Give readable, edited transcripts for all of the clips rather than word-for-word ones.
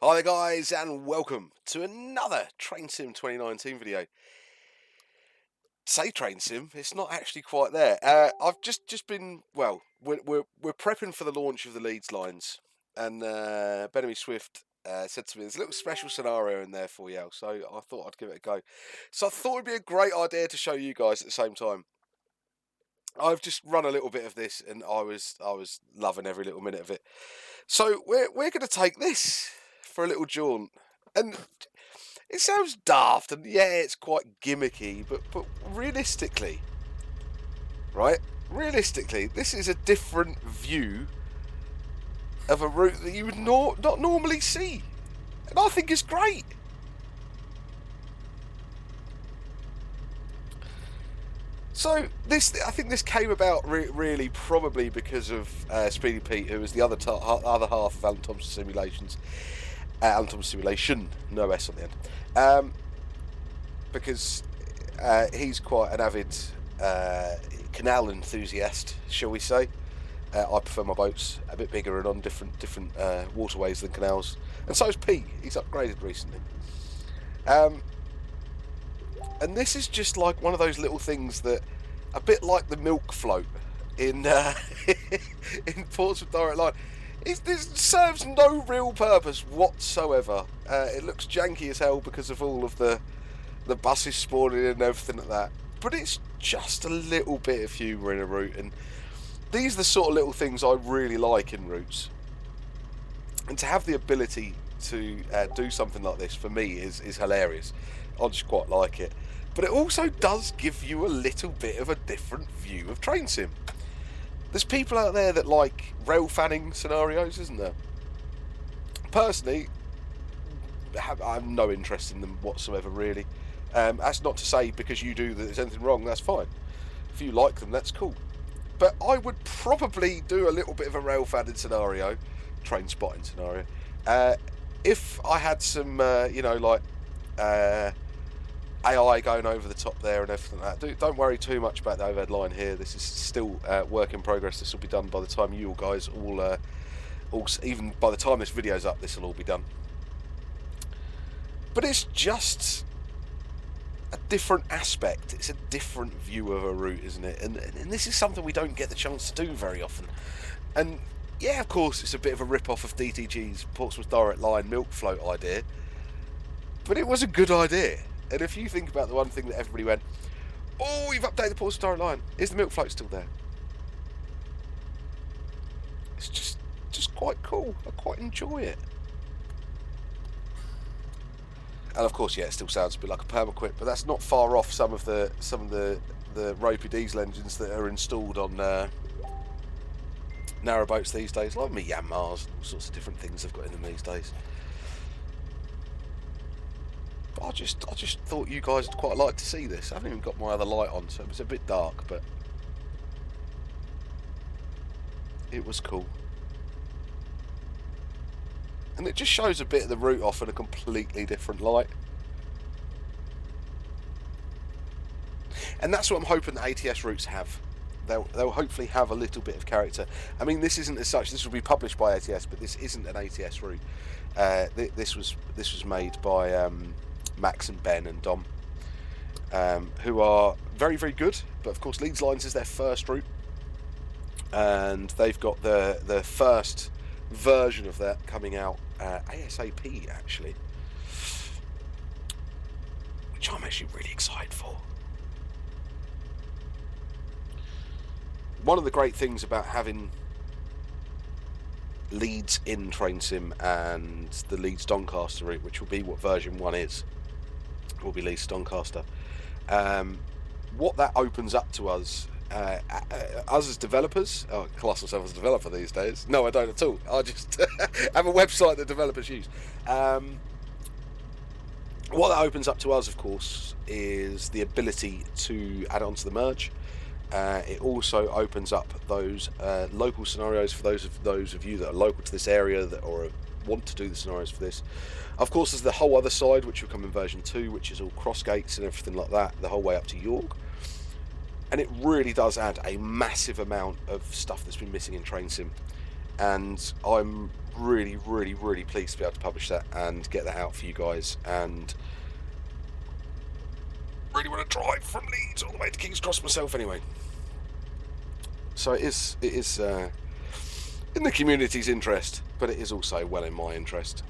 Hi there guys and welcome to another Train Sim 2019 video. Say Train Sim, it's not actually quite there. I've just been, well, we're prepping for the launch of the Leeds lines, and Benemy Swift said to me there's a little special scenario in there for you, so I thought I'd give it a go. So I thought it'd be a great idea to show you guys at the same time. I've just run a little bit of this and I was loving every little minute of it. So we're gonna take this for a little jaunt. And it sounds daft, and yeah, it's quite gimmicky, but realistically, right? Realistically, this is a different view of a route that you would not normally see, and I think it's great. So I think this came about really probably because of Speedy Pete, who was the other half of Alan Thomson Simulations. Alan Thomson Simulation, no S on the end. Because he's quite an avid canal enthusiast, shall we say. I prefer my boats a bit bigger and on different waterways than canals. And so is Pete. He's upgraded recently. And this is just like one of those little things that, a bit like the milk float in in Portsmouth Direct Line. This serves no real purpose whatsoever. It looks janky as hell because of all of the buses spawning and everything like that. But it's just a little bit of humour in a route, and these are the sort of little things I really like in routes. And to have the ability to do something like this for me is hilarious. I just quite like it. But it also does give you a little bit of a different view of Train Sim. There's people out there that like rail fanning scenarios, isn't there? Personally, I have no interest in them whatsoever, really. That's not to say because you do that there's anything wrong, that's fine. If you like them, that's cool. But I would probably do a little bit of a rail fanning scenario, train spotting scenario, if I had some, AI going over the top there and everything like that. Don't worry too much about the overhead line here. This is still work in progress. This will be done by the time you guys all even by the time this video's up, this will all be done. But it's just a different aspect. It's a different view of a route, isn't it? And this is something we don't get the chance to do very often. And yeah, of course, it's a bit of a rip-off of DTG's Portsmouth Direct Line milk float idea, but it was a good idea. And if you think about the one thing that everybody went, oh, you've updated the Portsmouth Direct Line, is the milk float still there? It's just quite cool. I quite enjoy it. And of course, yeah, it still sounds a bit like a permaquit, but that's not far off some of the ropey diesel engines that are installed on narrowboats these days, like me Yanmars and all sorts of different things they've got in them these days. But I just thought you guys would quite like to see this. I haven't even got my other light on, so it was a bit dark, but it was cool. And it just shows a bit of the route off in a completely different light. And that's what I'm hoping the ATS routes have. They'll hopefully have a little bit of character. I mean, this isn't as such. This will be published by ATS, but this isn't an ATS route. This was made by Max and Ben and Dom, who are very, very good. But of course, Leeds Lines is their first route, and they've got the first version of that coming out ASAP, actually, which I'm actually really excited for. One of the great things about having Leeds in Train Sim and the Leeds Doncaster route, which will be what version 1 is, will be Leeds Doncaster, what that opens up to us, us as developers. I class myself as a developer these days. No, I don't at all. I just have a website that developers use. What that opens up to us, of course, is the ability to add on to the merge. It also opens up those local scenarios for those of you that are local to this area or want to do the scenarios for this. Of course, there's the whole other side, which will come in version 2, which is all cross gates and everything like that, the whole way up to York. And it really does add a massive amount of stuff that's been missing in Train Sim. And I'm really, really, really pleased to be able to publish that and get that out for you guys. And really want to drive from Leeds all the way to King's Cross myself anyway. So it is in the community's interest, but it is also well in my interest.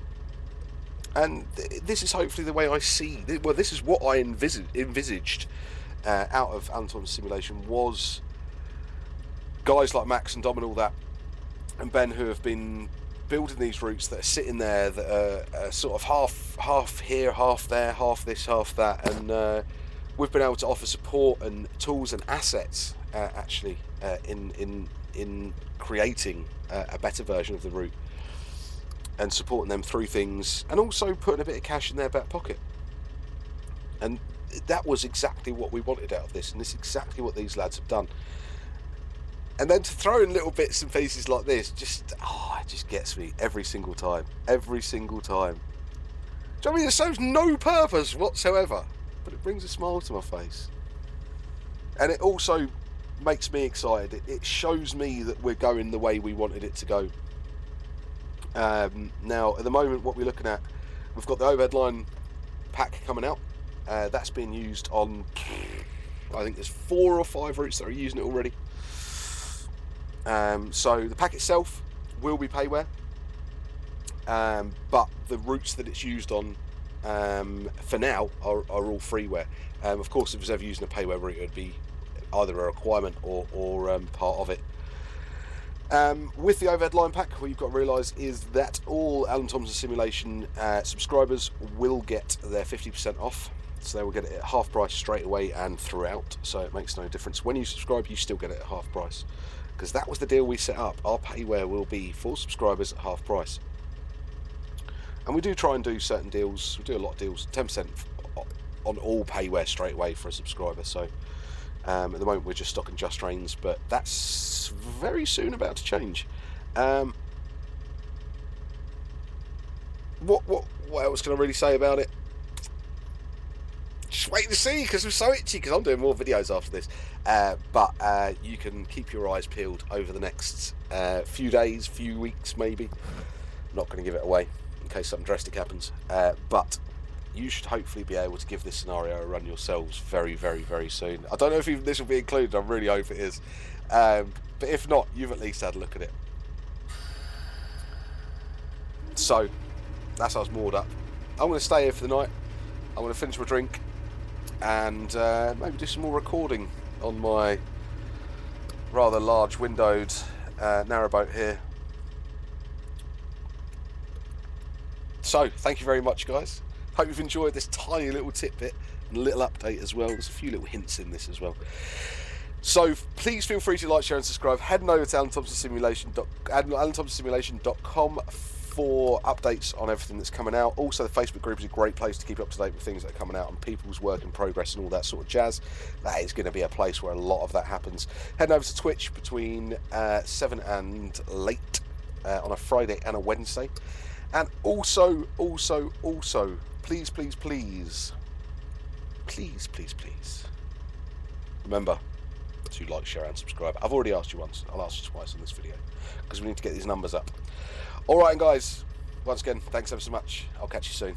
And this is hopefully the way I see. Well, this is what I envisaged out of Alan Thomson Simulation, was guys like Max and Dom and all that, and Ben, who have been building these routes that are sitting there, that are sort of half here, half there, half this, half that, and we've been able to offer support and tools and assets actually in creating a better version of the route and supporting them through things, and also putting a bit of cash in their back pocket. And that was exactly what we wanted out of this, and this is exactly what these lads have done. And then to throw in little bits and pieces like this, it just gets me every single time. Every single time. Do you know what I mean? It serves no purpose whatsoever, but it brings a smile to my face. And it also makes me excited. It shows me that we're going the way we wanted it to go. Now, at the moment, what we're looking at, we've got the overhead line pack coming out. That's being used on, I think there's 4 or 5 routes that are using it already. So the pack itself will be payware, but the routes that it's used on for now are all freeware. Of course, if it was ever using a payware route, it would be either a requirement or part of it. With the overhead line pack, what you've got to realise is that all Alan Thomson Simulation subscribers will get their 50% off. So they will get it at half price straight away and throughout, so it makes no difference. When you subscribe, you still get it at half price, because that was the deal we set up. Our payware will be for subscribers at half price. And we do try and do certain deals. We do a lot of deals, 10% on all payware straight away for a subscriber. So at the moment we're just stocking Just Trains, but that's very soon about to change. What else can I really say about it? Just wait to see, because I'm so itchy, because I'm doing more videos after this. But you can keep your eyes peeled over the next few days, few weeks maybe. I'm not going to give it away in case something drastic happens. But you should hopefully be able to give this scenario a run yourselves very, very, very soon. I don't know if even this will be included. I really hope it is. But if not, you've at least had a look at it. So that's us moored up. I'm going to stay here for the night. I'm going to finish my drink and maybe do some more recording on my rather large windowed narrowboat here. So thank you very much, guys. Hope you've enjoyed this tiny little tidbit and a little update as well. There's a few little hints in this as well. So please feel free to like, share and subscribe. Head over to alanthomsonsimulation.com for updates on everything that's coming out. Also, the Facebook group is a great place to keep up to date with things that are coming out and people's work in progress and all that sort of jazz. That is going to be a place where a lot of that happens. Head over to Twitch between 7 and late on a Friday and a Wednesday. And also, please, remember to like, share and subscribe. I've already asked you once. I'll ask you twice in this video, because we need to get these numbers up. Alright guys, once again, thanks ever so much. I'll catch you soon.